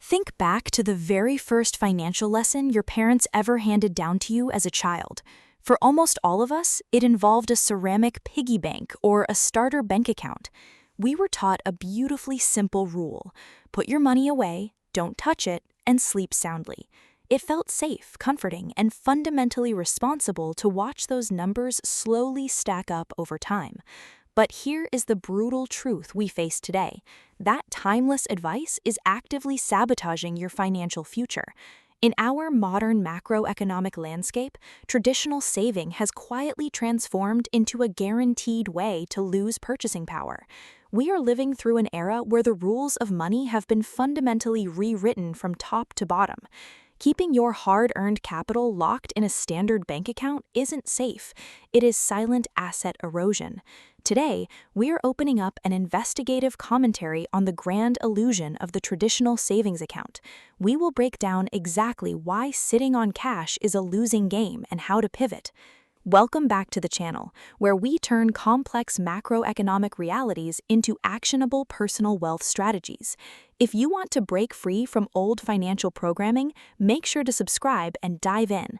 Think back to the very first financial lesson your parents ever handed down to you as a child. For almost all of us, it involved a ceramic piggy bank or a starter bank account. We were taught a beautifully simple rule: put your money away, don't touch it, and sleep soundly. It felt safe, comforting, and fundamentally responsible to watch those numbers slowly stack up over time. But here is the brutal truth we face today. That timeless advice is actively sabotaging your financial future. In our modern macroeconomic landscape, traditional saving has quietly transformed into a guaranteed way to lose purchasing power. We are living through an era where the rules of money have been fundamentally rewritten from top to bottom. Keeping your hard-earned capital locked in a standard bank account isn't safe. It is silent asset erosion. Today, we're opening up an investigative commentary on the grand illusion of the traditional savings account. We will break down exactly why sitting on cash is a losing game and how to pivot. Welcome back to the channel, where we turn complex macroeconomic realities into actionable personal wealth strategies. If you want to break free from old financial programming, make sure to subscribe and dive in.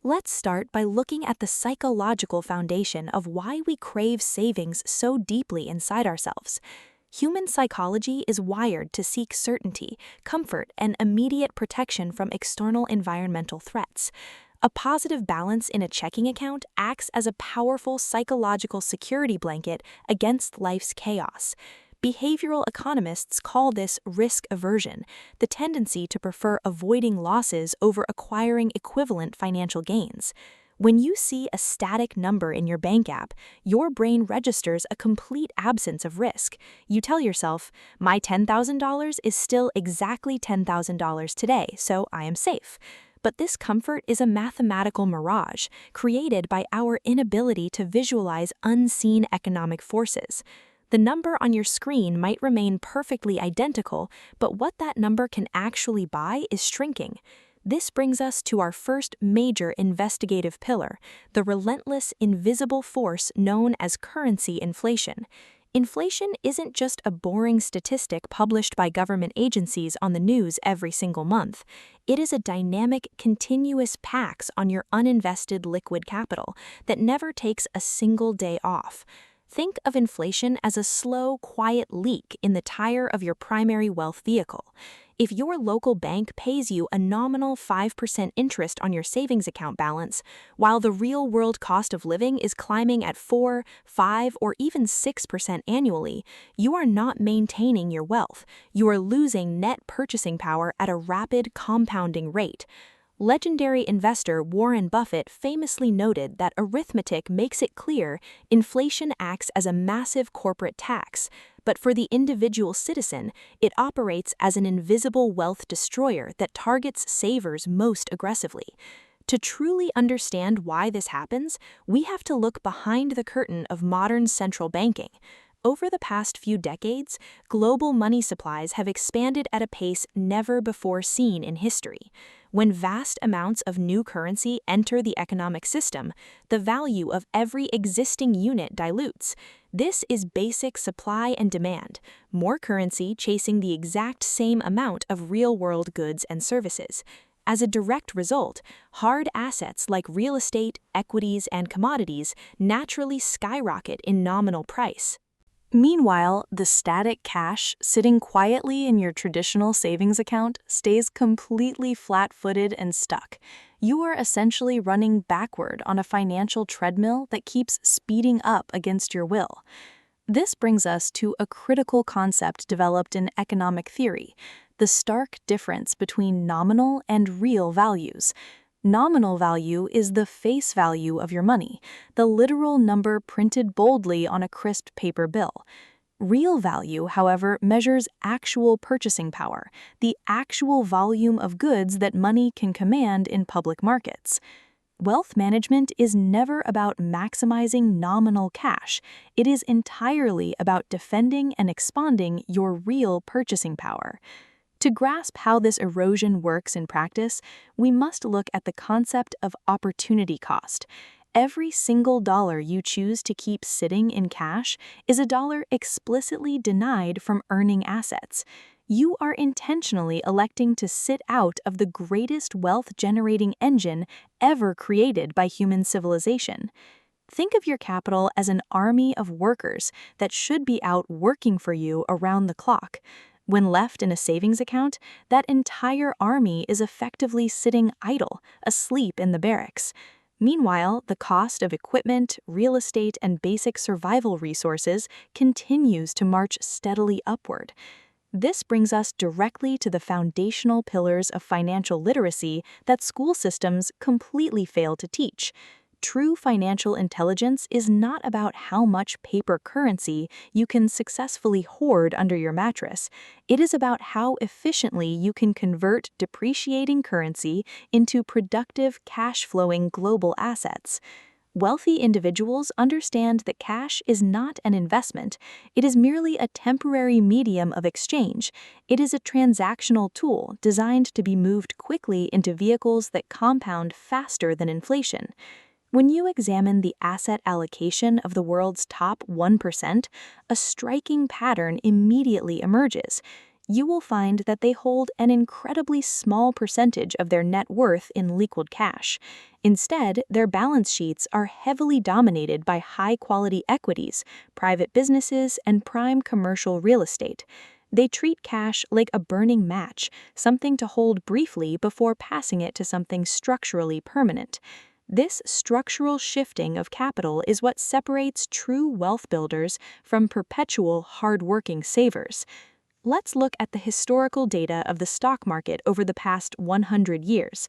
Let's start by looking at the psychological foundation of why we crave savings so deeply inside ourselves. Human psychology is wired to seek certainty, comfort, and immediate protection from external environmental threats. A positive balance in a checking account acts as a powerful psychological security blanket against life's chaos. Behavioral economists call this risk aversion, the tendency to prefer avoiding losses over acquiring equivalent financial gains. When you see a static number in your bank app, your brain registers a complete absence of risk. You tell yourself, my $10,000 is still exactly $10,000 today, so I am safe. But this comfort is a mathematical mirage created by our inability to visualize unseen economic forces. The number on your screen might remain perfectly identical, but what that number can actually buy is shrinking. This brings us to our first major investigative pillar, the relentless, invisible force known as currency inflation. Inflation isn't just a boring statistic published by government agencies on the news every single month. It is a dynamic, continuous tax on your uninvested liquid capital that never takes a single day off. Think of inflation as a slow, quiet leak in the tire of your primary wealth vehicle. If your local bank pays you a nominal 5% interest on your savings account balance, while the real-world cost of living is climbing at 4, 5, or even 6% annually, you are not maintaining your wealth. You are losing net purchasing power at a rapid, compounding rate. Legendary investor Warren Buffett famously noted that arithmetic makes it clear inflation acts as a massive corporate tax, but for the individual citizen, it operates as an invisible wealth destroyer that targets savers most aggressively. To truly understand why this happens, we have to look behind the curtain of modern central banking. Over the past few decades, global money supplies have expanded at a pace never before seen in history. When vast amounts of new currency enter the economic system, the value of every existing unit dilutes. This is basic supply and demand, more currency chasing the exact same amount of real-world goods and services. As a direct result, hard assets like real estate, equities, and commodities naturally skyrocket in nominal price. Meanwhile, the static cash sitting quietly in your traditional savings account stays completely flat-footed and stuck. You are essentially running backward on a financial treadmill that keeps speeding up against your will. This brings us to a critical concept developed in economic theory: the stark difference between nominal and real values. Nominal value is the face value of your money, the literal number printed boldly on a crisp paper bill. Real value, however, measures actual purchasing power, the actual volume of goods that money can command in public markets. Wealth management is never about maximizing nominal cash. It is entirely about defending and expanding your real purchasing power. To grasp how this erosion works in practice, we must look at the concept of opportunity cost. Every single dollar you choose to keep sitting in cash is a dollar explicitly denied from earning assets. you are intentionally electing to sit out of the greatest wealth-generating engine ever created by human civilization. Think of your capital as an army of workers that should be out working for you around the clock. When left in a savings account, that entire army is effectively sitting idle, asleep in the barracks. Meanwhile, the cost of equipment, real estate, and basic survival resources continues to march steadily upward. This brings us directly to the foundational pillars of financial literacy that school systems completely fail to teach. True financial intelligence is not about how much paper currency you can successfully hoard under your mattress. It is about how efficiently you can convert depreciating currency into productive, cash-flowing global assets. Wealthy individuals understand that cash is not an investment. It is merely a temporary medium of exchange. It is a transactional tool designed to be moved quickly into vehicles that compound faster than inflation. When you examine the asset allocation of the world's top 1%, a striking pattern immediately emerges. You will find that they hold an incredibly small percentage of their net worth in liquid cash. Instead, their balance sheets are heavily dominated by high-quality equities, private businesses, and prime commercial real estate. They treat cash like a burning match, something to hold briefly before passing it to something structurally permanent. This structural shifting of capital is what separates true wealth builders from perpetual hard-working savers. Let's look at the historical data of the stock market over the past 100 years.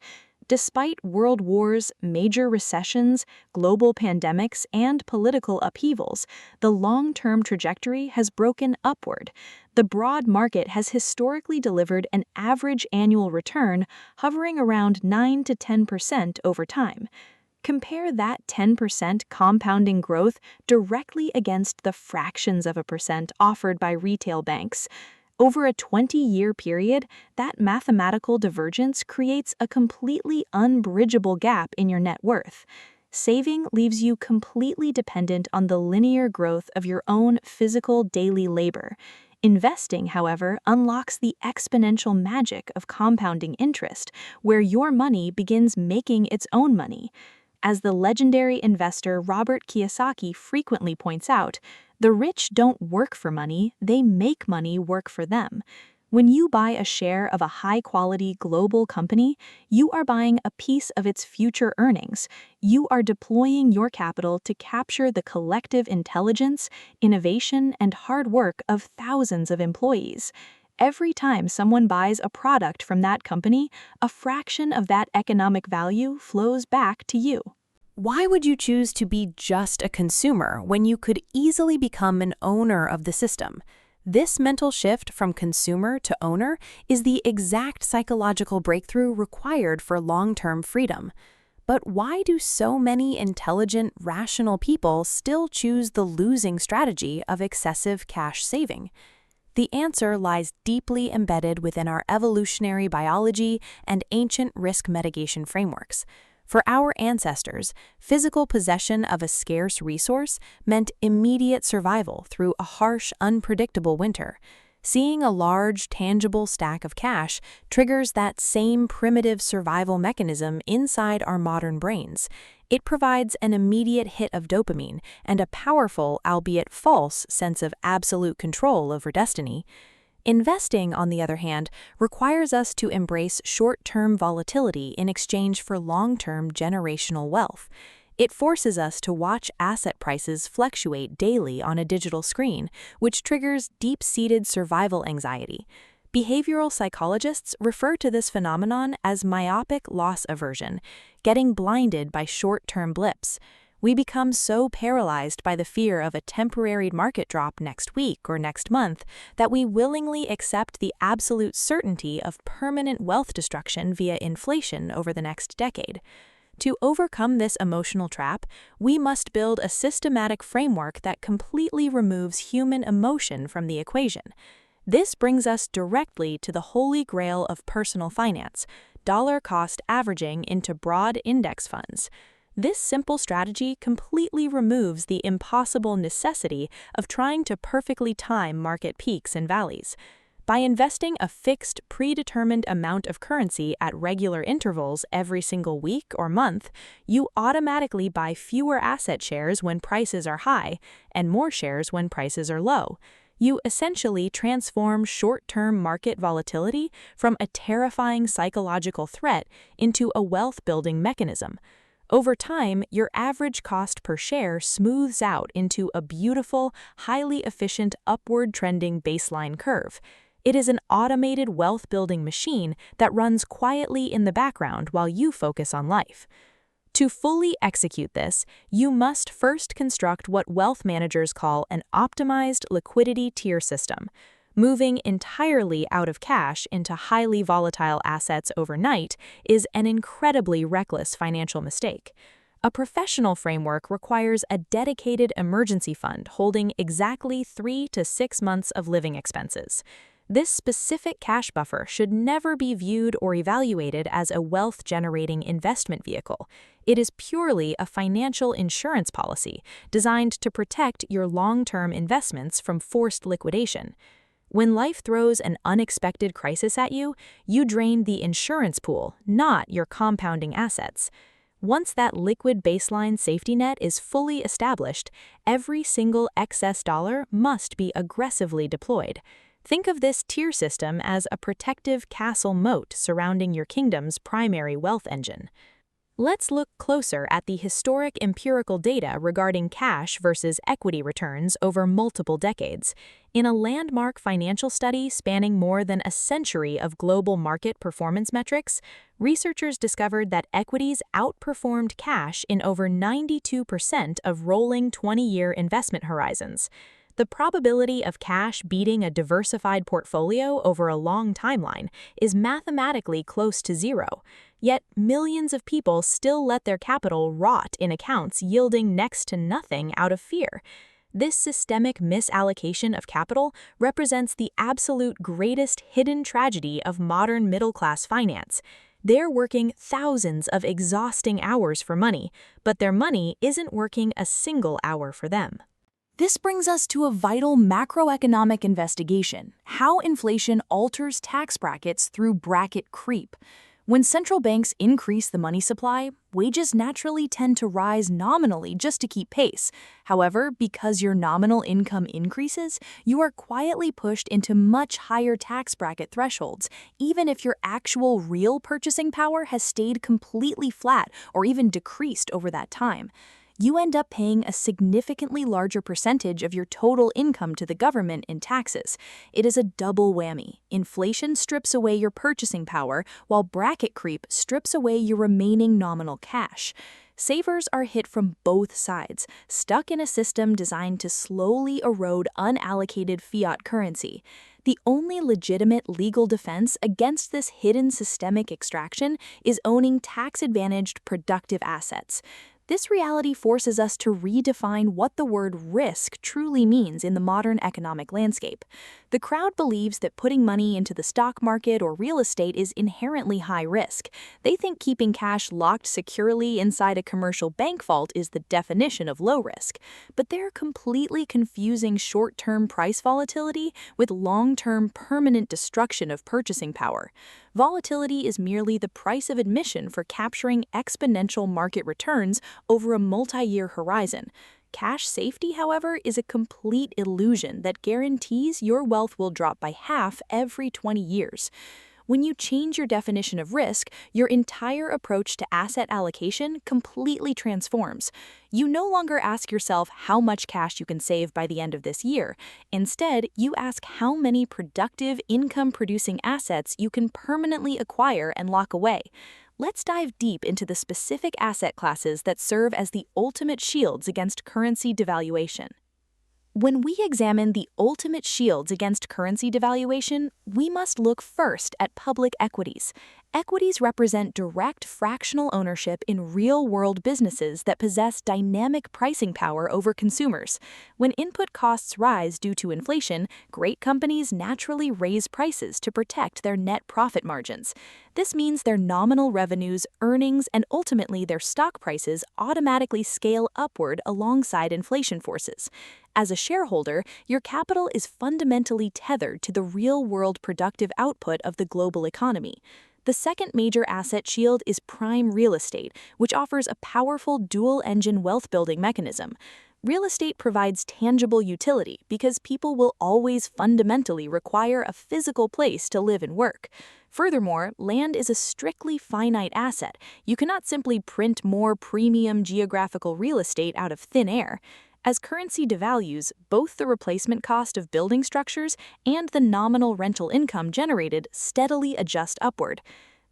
Despite world wars, major recessions, global pandemics, and political upheavals, the long-term trajectory has broken upward. The broad market has historically delivered an average annual return hovering around 9 to 10% over time. Compare that 10% compounding growth directly against the fractions of a percent offered by retail banks. Over a 20-year period, that mathematical divergence creates a completely unbridgeable gap in your net worth. Saving leaves you completely dependent on the linear growth of your own physical daily labor. Investing, however, unlocks the exponential magic of compounding interest, where your money begins making its own money. As the legendary investor Robert Kiyosaki frequently points out, the rich don't work for money, they make money work for them. When you buy a share of a high-quality global company, you are buying a piece of its future earnings. You are deploying your capital to capture the collective intelligence, innovation, and hard work of thousands of employees. Every time someone buys a product from that company, a fraction of that economic value flows back to you. Why would you choose to be just a consumer when you could easily become an owner of the system? This mental shift from consumer to owner is the exact psychological breakthrough required for long-term freedom. But why do so many intelligent, rational people still choose the losing strategy of excessive cash saving? The answer lies deeply embedded within our evolutionary biology and ancient risk mitigation frameworks. For our ancestors, physical possession of a scarce resource meant immediate survival through a harsh, unpredictable winter. Seeing a large, tangible stack of cash triggers that same primitive survival mechanism inside our modern brains. It provides an immediate hit of dopamine and a powerful, albeit false, sense of absolute control over destiny. Investing, on the other hand, requires us to embrace short-term volatility in exchange for long-term generational wealth. It forces us to watch asset prices fluctuate daily on a digital screen, which triggers deep-seated survival anxiety. Behavioral psychologists refer to this phenomenon as myopic loss aversion, getting blinded by short-term blips. We become so paralyzed by the fear of a temporary market drop next week or next month that we willingly accept the absolute certainty of permanent wealth destruction via inflation over the next decade. To overcome this emotional trap, we must build a systematic framework that completely removes human emotion from the equation. This brings us directly to the holy grail of personal finance, dollar-cost averaging into broad index funds. This simple strategy completely removes the impossible necessity of trying to perfectly time market peaks and valleys. By investing a fixed, predetermined amount of currency at regular intervals every single week or month, you automatically buy fewer asset shares when prices are high and more shares when prices are low. You essentially transform short-term market volatility from a terrifying psychological threat into a wealth-building mechanism. Over time, your average cost per share smooths out into a beautiful, highly efficient upward-trending baseline curve. It is an automated wealth-building machine that runs quietly in the background while you focus on life. To fully execute this, you must first construct what wealth managers call an optimized liquidity tier system. Moving entirely out of cash into highly volatile assets overnight is an incredibly reckless financial mistake. A professional framework requires a dedicated emergency fund holding exactly 3 to 6 months of living expenses. This specific cash buffer should never be viewed or evaluated as a wealth-generating investment vehicle. It is purely a financial insurance policy designed to protect your long-term investments from forced liquidation. When life throws an unexpected crisis at you, you drain the insurance pool, not your compounding assets. Once that liquid baseline safety net is fully established, every single excess dollar must be aggressively deployed. Think of this tier system as a protective castle moat surrounding your kingdom's primary wealth engine. Let's look closer at the historic empirical data regarding cash versus equity returns over multiple decades. In a landmark financial study spanning more than a century of global market performance metrics, researchers discovered that equities outperformed cash in over 92% of rolling 20-year investment horizons. The probability of cash beating a diversified portfolio over a long timeline is mathematically close to zero. Yet millions of people still let their capital rot in accounts yielding next to nothing out of fear. This systemic misallocation of capital represents the absolute greatest hidden tragedy of modern middle-class finance. They're working thousands of exhausting hours for money, but their money isn't working a single hour for them. This brings us to a vital macroeconomic investigation: how inflation alters tax brackets through bracket creep. When central banks increase the money supply, wages naturally tend to rise nominally just to keep pace. However, because your nominal income increases, you are quietly pushed into much higher tax bracket thresholds, even if your actual real purchasing power has stayed completely flat or even decreased over that time. You end up paying a significantly larger percentage of your total income to the government in taxes. It is a double whammy. Inflation strips away your purchasing power, while bracket creep strips away your remaining nominal cash. Savers are hit from both sides, stuck in a system designed to slowly erode unallocated fiat currency. The only legitimate legal defense against this hidden systemic extraction is owning tax-advantaged productive assets. This reality forces us to redefine what the word risk truly means in the modern economic landscape. The crowd believes that putting money into the stock market or real estate is inherently high risk. They think keeping cash locked securely inside a commercial bank vault is the definition of low risk. But they're completely confusing short-term price volatility with long-term permanent destruction of purchasing power. Volatility is merely the price of admission for capturing exponential market returns over a multi-year horizon. Cash safety, however, is a complete illusion that guarantees your wealth will drop by half every 20 years. When you change your definition of risk, your entire approach to asset allocation completely transforms. You no longer ask yourself how much cash you can save by the end of this year. Instead, you ask how many productive, income-producing assets you can permanently acquire and lock away. Let's dive deep into the specific asset classes that serve as the ultimate shields against currency devaluation. When we examine the ultimate shields against currency devaluation, we must look first at public equities. Equities represent direct fractional ownership in real-world businesses that possess dynamic pricing power over consumers. When input costs rise due to inflation, great companies naturally raise prices to protect their net profit margins. This means their nominal revenues, earnings, and ultimately their stock prices automatically scale upward alongside inflation forces. As a shareholder, your capital is fundamentally tethered to the real-world productive output of the global economy. The second major asset shield is prime real estate, which offers a powerful dual-engine wealth-building mechanism. Real estate provides tangible utility because people will always fundamentally require a physical place to live and work. Furthermore, land is a strictly finite asset. You cannot simply print more premium geographical real estate out of thin air. As currency devalues, both the replacement cost of building structures and the nominal rental income generated steadily adjust upward.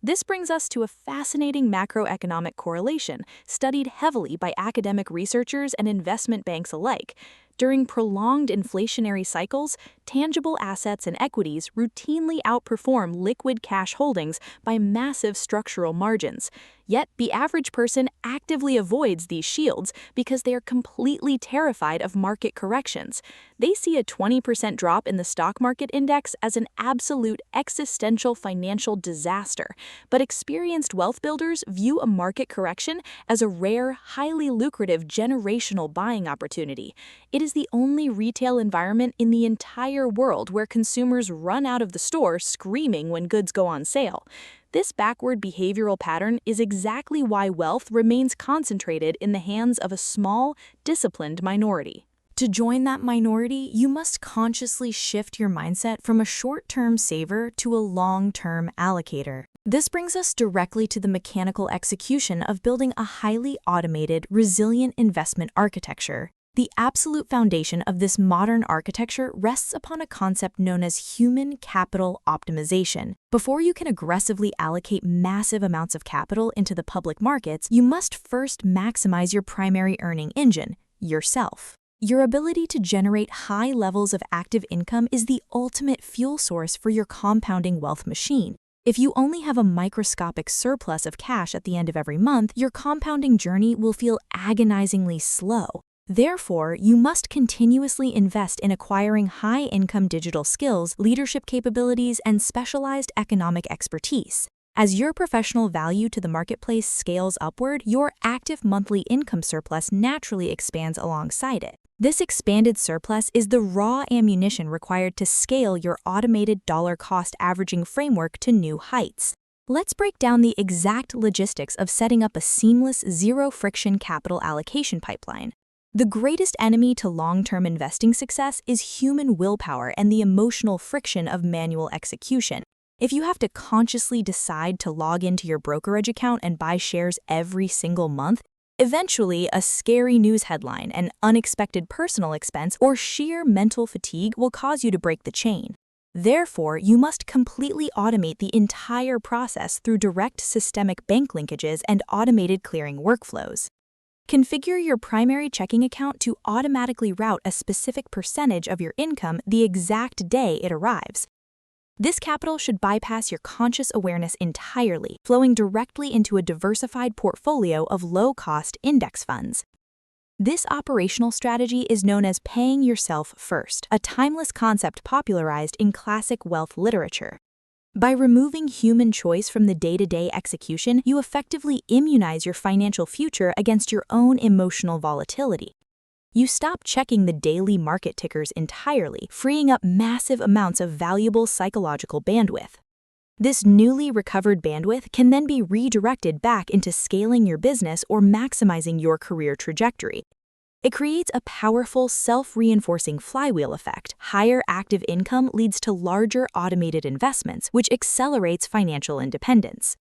This brings us to a fascinating macroeconomic correlation studied heavily by academic researchers and investment banks alike. During prolonged inflationary cycles, tangible assets and equities routinely outperform liquid cash holdings by massive structural margins. Yet, the average person actively avoids these shields because they are completely terrified of market corrections. They see a 20% drop in the stock market index as an absolute existential financial disaster, but experienced wealth builders view a market correction as a rare, highly lucrative generational buying opportunity. It is the only retail environment in the entire world where consumers run out of the store screaming when goods go on sale. This backward behavioral pattern is exactly why wealth remains concentrated in the hands of a small, disciplined minority. To join that minority, you must consciously shift your mindset from a short-term saver to a long-term allocator. This brings us directly to the mechanical execution of building a highly automated, resilient investment architecture. The absolute foundation of this modern architecture rests upon a concept known as human capital optimization. Before you can aggressively allocate massive amounts of capital into the public markets, you must first maximize your primary earning engine, yourself. Your ability to generate high levels of active income is the ultimate fuel source for your compounding wealth machine. If you only have a microscopic surplus of cash at the end of every month, your compounding journey will feel agonizingly slow. Therefore, you must continuously invest in acquiring high-income digital skills, leadership capabilities, and specialized economic expertise. As your professional value to the marketplace scales upward, your active monthly income surplus naturally expands alongside it. This expanded surplus is the raw ammunition required to scale your automated dollar-cost averaging framework to new heights. Let's break down the exact logistics of setting up a seamless, zero-friction capital allocation pipeline. The greatest enemy to long-term investing success is human willpower and the emotional friction of manual execution. If you have to consciously decide to log into your brokerage account and buy shares every single month, eventually a scary news headline, an unexpected personal expense, or sheer mental fatigue will cause you to break the chain. Therefore, you must completely automate the entire process through direct systemic bank linkages and automated clearing workflows. Configure your primary checking account to automatically route a specific percentage of your income the exact day it arrives. This capital should bypass your conscious awareness entirely, flowing directly into a diversified portfolio of low-cost index funds. This operational strategy is known as paying yourself first, a timeless concept popularized in classic wealth literature. By removing human choice from the day-to-day execution, you effectively immunize your financial future against your own emotional volatility. You stop checking the daily market tickers entirely, freeing up massive amounts of valuable psychological bandwidth. This newly recovered bandwidth can then be redirected back into scaling your business or maximizing your career trajectory. It creates a powerful, self-reinforcing flywheel effect. Higher active income leads to larger automated investments, which accelerates financial independence.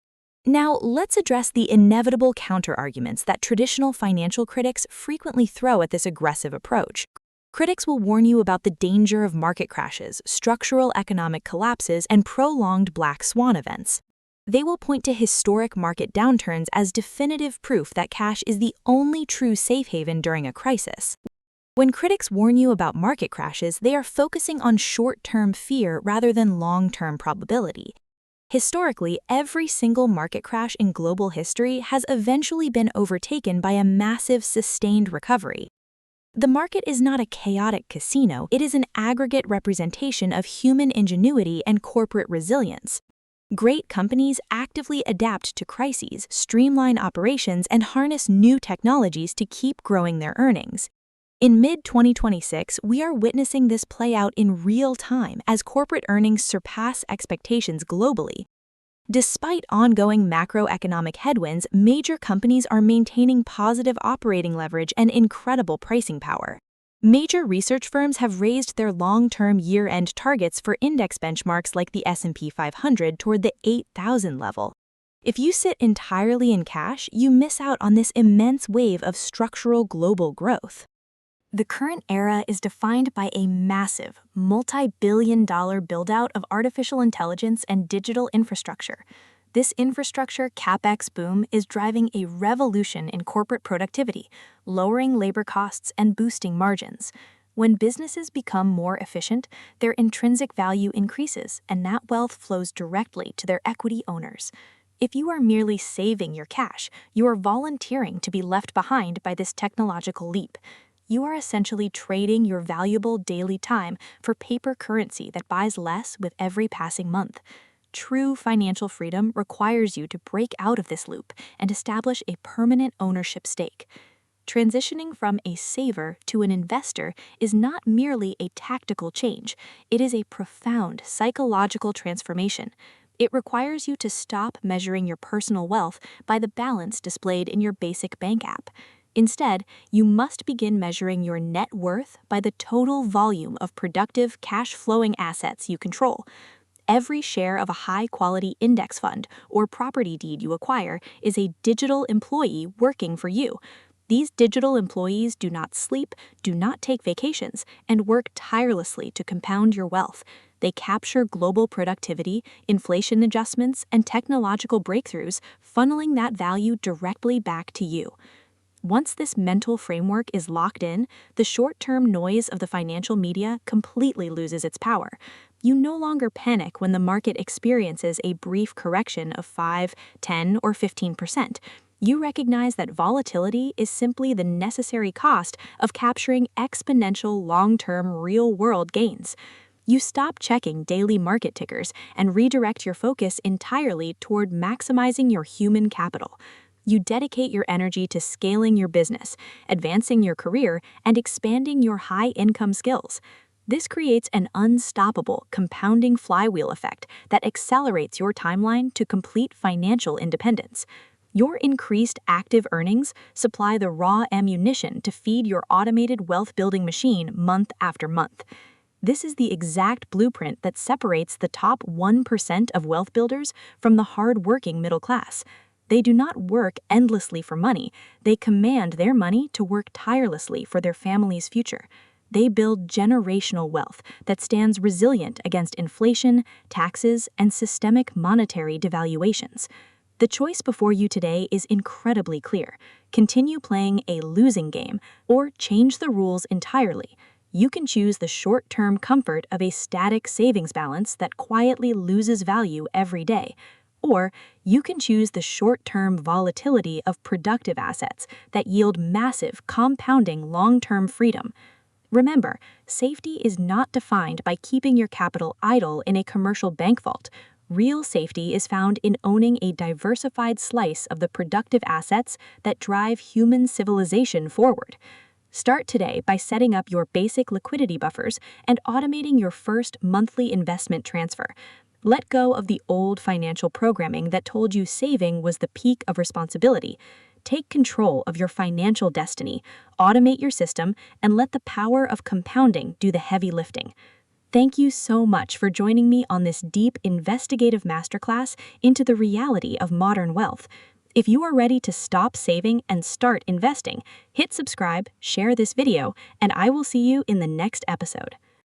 Now, let's address the inevitable counter-arguments that traditional financial critics frequently throw at this aggressive approach. Critics will warn you about the danger of market crashes, structural economic collapses, and prolonged black swan events. They will point to historic market downturns as definitive proof that cash is the only true safe haven during a crisis. When critics warn you about market crashes, they are focusing on short-term fear rather than long-term probability. Historically, every single market crash in global history has eventually been overtaken by a massive, sustained recovery. The market is not a chaotic casino, it is an aggregate representation of human ingenuity and corporate resilience. Great companies actively adapt to crises, streamline operations, and harness new technologies to keep growing their earnings. In mid-2026, we are witnessing this play out in real time as corporate earnings surpass expectations globally. Despite ongoing macroeconomic headwinds, major companies are maintaining positive operating leverage and incredible pricing power. Major research firms have raised their long-term year-end targets for index benchmarks like the S&P 500 toward the 8,000 level. If you sit entirely in cash, you miss out on this immense wave of structural global growth. The current era is defined by a massive, multi-billion-dollar build-out of artificial intelligence and digital infrastructure. This infrastructure CapEx boom is driving a revolution in corporate productivity, lowering labor costs and boosting margins. When businesses become more efficient, their intrinsic value increases, and that wealth flows directly to their equity owners. If you are merely saving your cash, you are volunteering to be left behind by this technological leap. You are essentially trading your valuable daily time for paper currency that buys less with every passing month. True financial freedom requires you to break out of this loop and establish a permanent ownership stake. Transitioning from a saver to an investor is not merely a tactical change, it is a profound psychological transformation. It requires you to stop measuring your personal wealth by the balance displayed in your basic bank app. Instead, you must begin measuring your net worth by the total volume of productive, cash-flowing assets you control. Every share of a high-quality index fund or property deed you acquire is a digital employee working for you. These digital employees do not sleep, do not take vacations, and work tirelessly to compound your wealth. They capture global productivity, inflation adjustments, and technological breakthroughs, funneling that value directly back to you. Once this mental framework is locked in, the short-term noise of the financial media completely loses its power. You no longer panic when the market experiences a brief correction of 5, 10, or 15%. You recognize that volatility is simply the necessary cost of capturing exponential long-term real-world gains. You stop checking daily market tickers and redirect your focus entirely toward maximizing your human capital. You dedicate your energy to scaling your business, advancing your career, and expanding your high-income skills. This creates an unstoppable, compounding flywheel effect that accelerates your timeline to complete financial independence. Your increased active earnings supply the raw ammunition to feed your automated wealth-building machine month after month. This is the exact blueprint that separates the top 1% of wealth builders from the hard-working middle class. They do not work endlessly for money. They command their money to work tirelessly for their family's future. They build generational wealth that stands resilient against inflation, taxes, and systemic monetary devaluations. The choice before you today is incredibly clear. Continue playing a losing game or change the rules entirely. You can choose the short-term comfort of a static savings balance that quietly loses value every day. Or you can choose the short-term volatility of productive assets that yield massive, compounding long-term freedom. Remember, safety is not defined by keeping your capital idle in a commercial bank vault. Real safety is found in owning a diversified slice of the productive assets that drive human civilization forward. Start today by setting up your basic liquidity buffers and automating your first monthly investment transfer. Let go of the old financial programming that told you saving was the peak of responsibility. Take control of your financial destiny, automate your system, and let the power of compounding do the heavy lifting. Thank you so much for joining me on this deep investigative masterclass into the reality of modern wealth. If you are ready to stop saving and start investing, hit subscribe, share this video, and I will see you in the next episode.